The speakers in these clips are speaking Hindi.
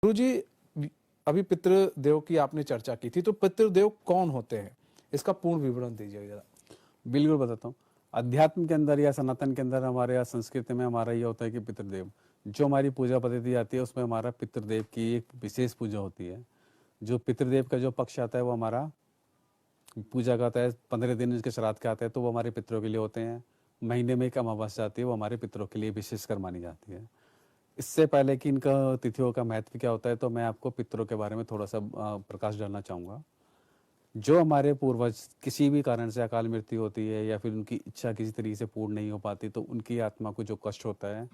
गुरुजी, अभी पितृदेव की आपने चर्चा की थी, तो पितृदेव कौन होते हैं? इसका पूर्ण विवरण दीजिए जरा। बिल्कुल बताता हूँ। अध्यात्म के अंदर या सनातन के अंदर हमारे या संस्कृति में हमारा ये होता है कि पितृदेव जो हमारी पूजा पद्धति आती है उसमें हमारा पितृदेव की एक विशेष पूजा होती है। जो पितृदेव का जो पक्ष आता है वो हमारा पूजा का आता है। 15 दिन इसके श्राद्ध के आते हैं तो वो हमारे पितरों के लिए होते हैं। महीने में एक अमावस्या आती है, वो हमारे पितरों के लिए विशेषकर मानी जाती है। इससे पहले कि इनका तिथियों का महत्व क्या होता है तो मैं आपको पितरों के बारे में थोड़ा सा प्रकाश डालना चाहूँगा। जो हमारे पूर्वज किसी भी कारण से अकाल मृत्यु होती है या फिर उनकी इच्छा किसी तरीके से पूर्ण नहीं हो पाती तो उनकी आत्मा को जो कष्ट होता है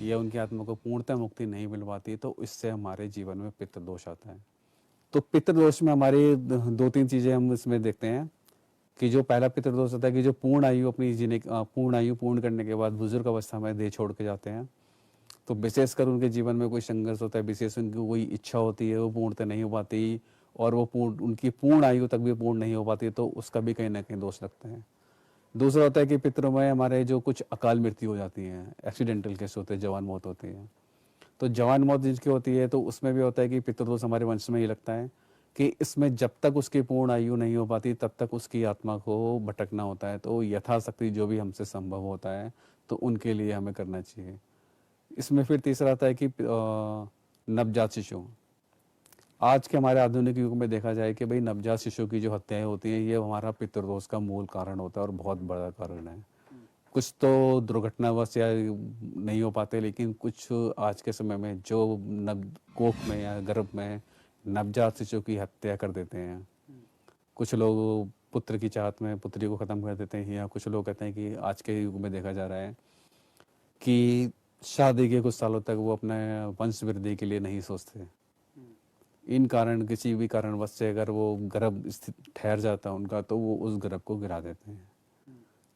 या उनकी आत्मा को पूर्णतः मुक्ति नहीं मिल पाती तो इससे हमारे जीवन में पितृदोष आता है। तो पितृदोष में हमारी दो तीन चीज़ें हम इसमें देखते हैं कि जो पहला पितृदोष होता है कि जो पूर्ण आयु अपनी जीने पूर्ण आयु पूर्ण करने के बाद बुजुर्ग अवस्था में देह छोड़ के जाते हैं तो विशेषकर उनके जीवन में कोई संघर्ष होता है, विशेष उनकी कोई इच्छा होती है वो पूर्णतः नहीं हो पाती और वो उनकी पूर्ण आयु तक भी पूर्ण नहीं हो पाती तो उसका भी कहीं ना कहीं दोष लगता है। दूसरा होता है कि पितरों में हमारे जो कुछ अकाल मृत्यु हो जाती है, एक्सीडेंटल केस होते हैं, जवान मौत होती है। तो जवान मौत जिसकी होती है तो उसमें भी होता है कि पितृदोष हमारे वंश में ही लगता है कि इसमें जब तक उसकी पूर्ण आयु नहीं हो पाती तब तक उसकी आत्मा को भटकना होता है। तो यथाशक्ति जो भी हमसे संभव होता है तो उनके लिए हमें करना चाहिए। इसमें फिर तीसरा आता है कि नवजात शिशु। आज के हमारे आधुनिक युग में देखा जाए कि भाई नवजात शिशु की जो हत्याएं होती हैं ये हमारा पितृदोष का मूल कारण होता है और बहुत बड़ा कारण है। कुछ तो दुर्घटनावश या नहीं हो पाते लेकिन कुछ आज के समय में जो नव कोख में या गर्भ में नवजात शिशु की हत्या कर देते हैं। कुछ लोग पुत्र की चाहत में पुत्री को ख़त्म कर देते हैं या कुछ लोग कहते हैं कि आज के युग में देखा जा रहा है कि शादी के कुछ सालों तक वो अपने वंश वृद्धि के लिए नहीं सोचते। इन कारण किसी भी कारणवश से अगर वो गर्भ ठहर जाता है उनका तो वो उस गर्भ को गिरा देते हैं।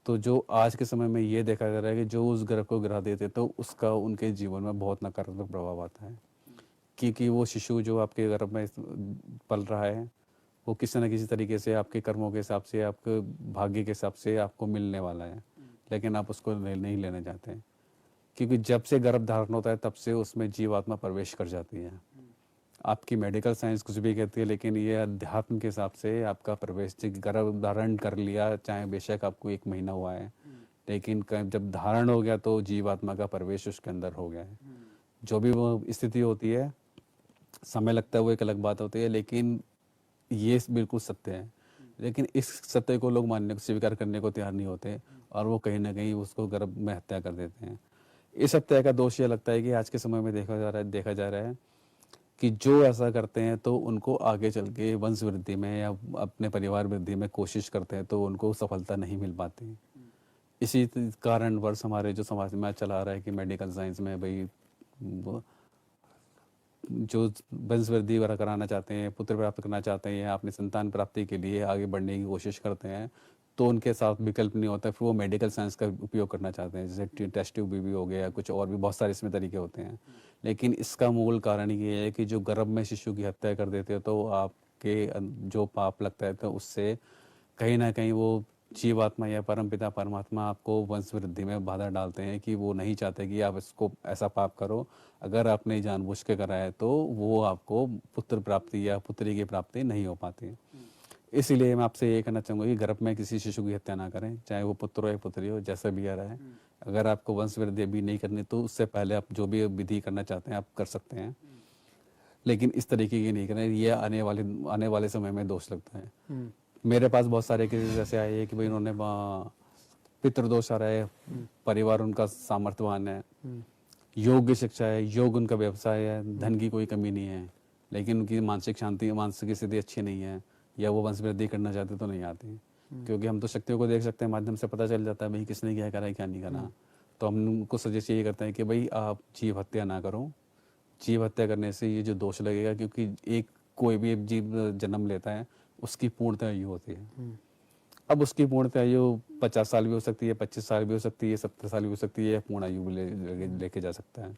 तो जो आज के समय में ये देखा जा रहा है कि जो उस गर्भ को गिरा देते तो उसका उनके जीवन में बहुत नकारात्मक प्रभाव आता है क्योंकि वो शिशु जो आपके गर्भ में पल रहा है वो किसी न किसी तरीके से आपके कर्मों के हिसाब से आपके भाग्य के हिसाब से आपको मिलने वाला है, लेकिन आप उसको नहीं लेना चाहते हैं क्योंकि जब से गर्भ धारण होता है तब से उसमें जीवात्मा प्रवेश कर जाती है। आपकी मेडिकल साइंस कुछ भी कहती है लेकिन ये अध्यात्म के हिसाब से आपका प्रवेश गर्भ धारण कर लिया चाहे बेशक आपको 1 महीना हुआ है लेकिन जब धारण हो गया तो जीवात्मा का प्रवेश उसके अंदर हो गया है। जो भी वो स्थिति होती है समय लगता है वो एक अलग बात होती है लेकिन ये बिल्कुल सत्य है। लेकिन इस सत्य को लोग मानने को स्वीकार करने को तैयार नहीं होते और वो कहीं ना कहीं उसको गर्भ में हत्या कर देते हैं। इस हत्या का दोष ये लगता है कि आज के समय में देखा जा रहा है कि जो ऐसा करते हैं तो उनको आगे चल के वंश वृद्धि में या अपने परिवार वृद्धि में कोशिश करते हैं तो उनको सफलता नहीं मिल पाती। इसी कारणवश हमारे जो समाज में चला रहा है कि मेडिकल साइंस में भाई जो वंश वृद्धि कराना चाहते हैं, पुत्र प्राप्त करना चाहते हैं या अपनी संतान प्राप्ति के लिए आगे बढ़ने की कोशिश करते हैं तो उनके साथ विकल्प नहीं होता, फिर वो मेडिकल साइंस का उपयोग करना चाहते हैं जैसे टेस्ट ट्यूब भी हो गया, कुछ और भी बहुत सारे इसमें तरीके होते हैं। लेकिन इसका मूल कारण ये है कि जो गर्भ में शिशु की हत्या कर देते हो तो आपके जो पाप लगता है तो उससे कहीं ना कहीं वो जीवात्मा या परमपिता परमात्मा आपको वंश वृद्धि में बाधा डालते हैं कि वो नहीं चाहते कि आप इसको ऐसा पाप करो। अगर आपने जानबूझ के करा है तो वो आपको पुत्र प्राप्ति या पुत्री की प्राप्ति नहीं हो पाती। इसीलिए मैं आपसे ये कहना चाहूँगा कि गर्भ में किसी शिशु की हत्या ना करें, चाहे वो पुत्र हो या पुत्री हो, जैसा भी आ रहा है। अगर आपको वंश वृद्धि भी नहीं करनी तो उससे पहले आप जो भी विधि करना चाहते हैं आप कर सकते हैं, लेकिन इस तरीके की नहीं करें। ये आने वाले समय में दोष लगता है। मेरे पास बहुत सारे केसेस ऐसे आए हैं कि भाई उन्होंने पितृदोष आ रहा है, परिवार उनका सामर्थ्यवान है, योग्य शिक्षा है, योग उनका व्यवसाय है, धन की कोई कमी नहीं है, लेकिन उनकी मानसिक शांति मानसिक स्थिति अच्छी नहीं है या वो वंश वृद्धि करना चाहते तो नहीं आती। क्योंकि हम तो शक्तियों को देख सकते हैं, माध्यम से पता चल जाता है भाई किसने क्या करा है क्या नहीं करा। तो हम उनको सजेस्ट ये करते हैं कि भाई आप जीव हत्या ना करो। जीव हत्या करने से ये जो दोष लगेगा, क्योंकि एक कोई भी जीव जन्म लेता है उसकी पूर्णतः आयु होती है। अब उसकी पूर्णतः आयु 50 साल भी हो सकती है, 25 साल भी हो सकती है, 70 साल भी हो सकती है, पूर्ण आयु लेके जा सकता है।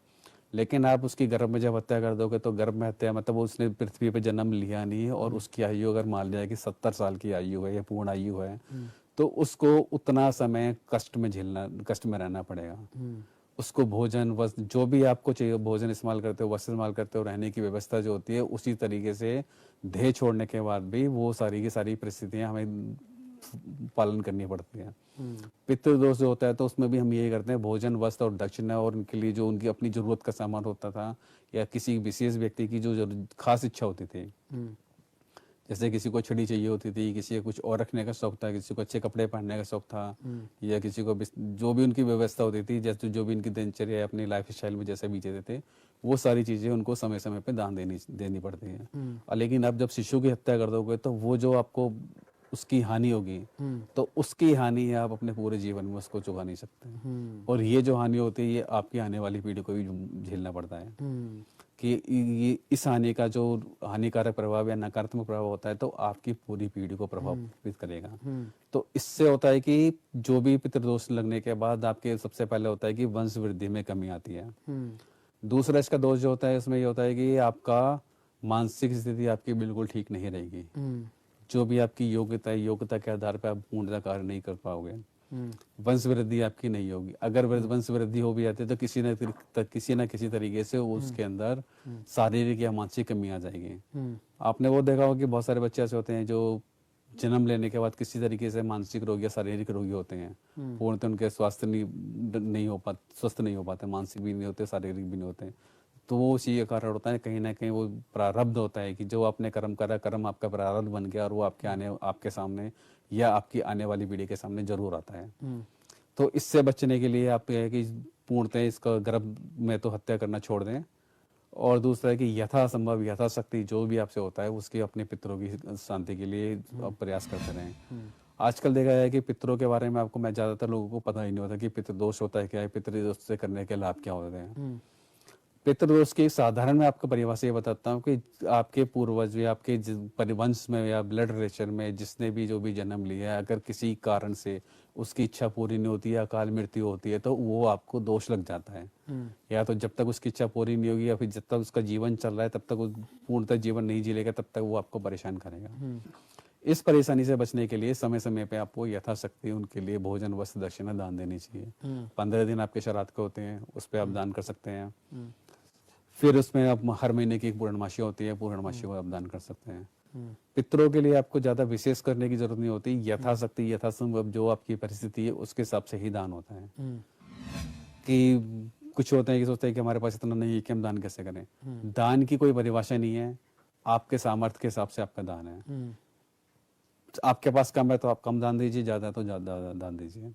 लेकिन आप उसकी गर्भ में जब हत्या कर दोगे तो गर्भ में हत्या मतलब उसने पृथ्वी पे जन्म लिया नहीं है और उसकी आयु अगर मान लिया कि 70 साल की आयु है या पूर्ण आयु है तो उसको उतना समय कष्ट में रहना पड़ेगा। उसको भोजन वस्त्र जो भी आपको चाहिए, भोजन इस्तेमाल करते हो, वस्त्र इस्तेमाल करते हो, रहने की व्यवस्था जो होती है उसी तरीके से देह छोड़ने के बाद भी वो सारी की सारी परिस्थितियां हमें पालन करनी पड़ती है। पितृदोष जो होता है तो उसमें भी हम यही करते हैं, भोजन वस्त्र और दक्षिणा और उनके लिए जो उनकी अपनी जरूरत का सामान होता था या किसी विशेष व्यक्ति की जो खास इच्छा होती थी, जैसे किसी को छड़ी चाहिए होती थी, किसी को कुछ और रखने का शौक था, किसी को अच्छे कपड़े पहनने का शौक था, या किसी को जो भी उनकी व्यवस्था होती थी, जैसे जो भी उनकी दिनचर्या अपनी लाइफ स्टाइल में जैसे भी जीते थे, वो सारी चीजें उनको समय समय पे दान देनी पड़ती है। और लेकिन अब जब शिशु की हत्या कर दोगे तो वो जो आपको उसकी हानि होगी, तो उसकी हानि आप अपने पूरे जीवन में उसको चुका नहीं सकते। और ये जो हानि होती है ये आपकी आने वाली पीढ़ी को भी झेलना पड़ता है कि ये इस हानि का जो हानिकारक प्रभाव या नकारात्मक प्रभाव होता है तो आपकी पूरी पीढ़ी को प्रभावित करेगा। तो इससे होता है कि जो भी पितृदोष लगने के बाद आपके सबसे पहले होता है कि वंश वृद्धि में कमी आती है। दूसरा इसका दोष जो होता है इसमें ये होता है कि आपका मानसिक स्थिति आपकी बिल्कुल ठीक नहीं रहेगी। जो भी आपकी योग्यता है, योग्यता के आधार पर आप पूर्णतः कार्य नहीं कर पाओगे। वंश वृद्धि आपकी नहीं होगी। अगर वंश वृद्धि हो भी जाती है तो किसी न किसी तरीके से उसके अंदर शारीरिक या मानसिक कमी आ जाएगी। आपने वो देखा होगा कि बहुत सारे बच्चे ऐसे होते हैं जो जन्म लेने के बाद किसी तरीके से मानसिक रोगी या शारीरिक रोगी होते हैं, पूर्णतः उनके स्वास्थ्य नहीं हो पाते, स्वस्थ नहीं हो पाते, मानसिक भी नहीं होते, शारीरिक भी नहीं होते। तो वो उसी का कारण होता है, कहीं ना कहीं वो प्रारब्ध होता है कि जो आपने कर्म करा, कर्म आपका प्रारब्ध बन गया और वो आपके सामने या आपकी आने वाली पीढ़ी के सामने जरूर आता है। तो इससे बचने के लिए आप है कि पूर्णतः इसका गर्भ में तो हत्या करना छोड़ दें, और दूसरा है कि यथासंभव यथाशक्ति जो भी आपसे होता है उसकी अपने पितरों की शांति के लिए प्रयास करते रहें। आजकल देखा जाए कि पितरों के बारे में आपको, मैं ज्यादातर लोगों को पता ही नहीं होता कि पितृदोष होता है क्या है, पितृदोष से करने के लाभ क्या होते हैं। पितृदोष की साधारण मैं आपको परिभाषा ये बताता हूँ कि आपके पूर्वज या आपके परिवंश में या ब्लड रिलेशन में जिसने भी जो भी जन्म लिया है, अगर किसी कारण से उसकी इच्छा पूरी नहीं होती है, अकाल मृत्यु होती है, तो वो आपको दोष लग जाता है। या तो जब तक उसकी इच्छा पूरी नहीं होगी या फिर जब तक उसका जीवन चल रहा है तब तक वो पूर्णतः जीवन नहीं जी लेगा, तब तक वो आपको परेशान करेगा। इस परेशानी से बचने के लिए समय समय पे आपको यथाशक्ति उनके लिए भोजन वस्त्र दक्षिणा दान देनी चाहिए। 15 दिन आपके श्राद्ध के होते हैं, उस पर आप दान कर सकते हैं। फिर उसमें आप हर महीने की एक पूर्णमासी होती है, पूर्णमासी को आप दान कर सकते हैं। पितरों के लिए आपको ज्यादा विशेष करने की जरूरत नहीं होती, यथाशक्ति यथासंभव जो आपकी परिस्थिति है उसके हिसाब से ही दान होता है। कि कुछ होते हैं कि सोचते हैं कि हमारे पास इतना नहीं है कि हम दान कैसे करें। दान की कोई परिभाषा नहीं है, आपके सामर्थ्य के हिसाब से आपका दान है। आपके पास कम है तो आप कम दान दीजिए, ज्यादा है तो ज्यादा दान दीजिए।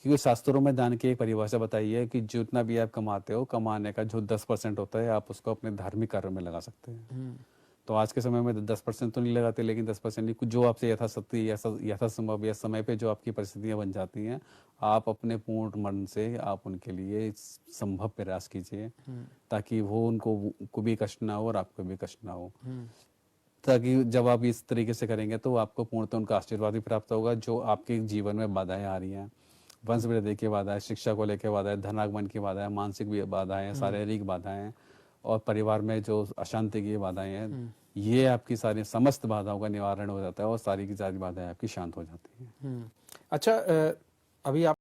क्योंकि शास्त्रों में दान की एक परिभाषा बताई है कि जितना भी आप कमाते हो, कमाने का जो 10% होता है आप उसको अपने धार्मिक कार्य में लगा सकते हैं। तो आज के समय में 10% तो नहीं लगाते, लेकिन 10% नहीं, कुछ जो आपसे यथाशक्ति यथासंभव या समय पे जो आपकी परिस्थितियां बन जाती हैं, आप अपने पूर्ण मन से आप उनके लिए संभव प्रयास कीजिए ताकि वो उनको भी कष्ट ना हो और आपको भी कष्ट ना हो। ताकि जब आप इस तरीके से करेंगे तो आपको पूर्णतः उनका आशीर्वाद भी प्राप्त होगा। जो आपके जीवन में बाधाएं आ रही हैं, वंश वृद्धि की बाधाएं, शिक्षा को लेकर बाधाएं, धनागमन की बाधाएं, मानसिक भी बाधाएं, शारीरिक बाधाएं और परिवार में जो अशांति की बाधाएं हैं, ये आपकी सारी समस्त बाधाओं का निवारण हो जाता है और सारी की सारी बाधाएं आपकी शांत हो जाती हैं। अच्छा, अभी आप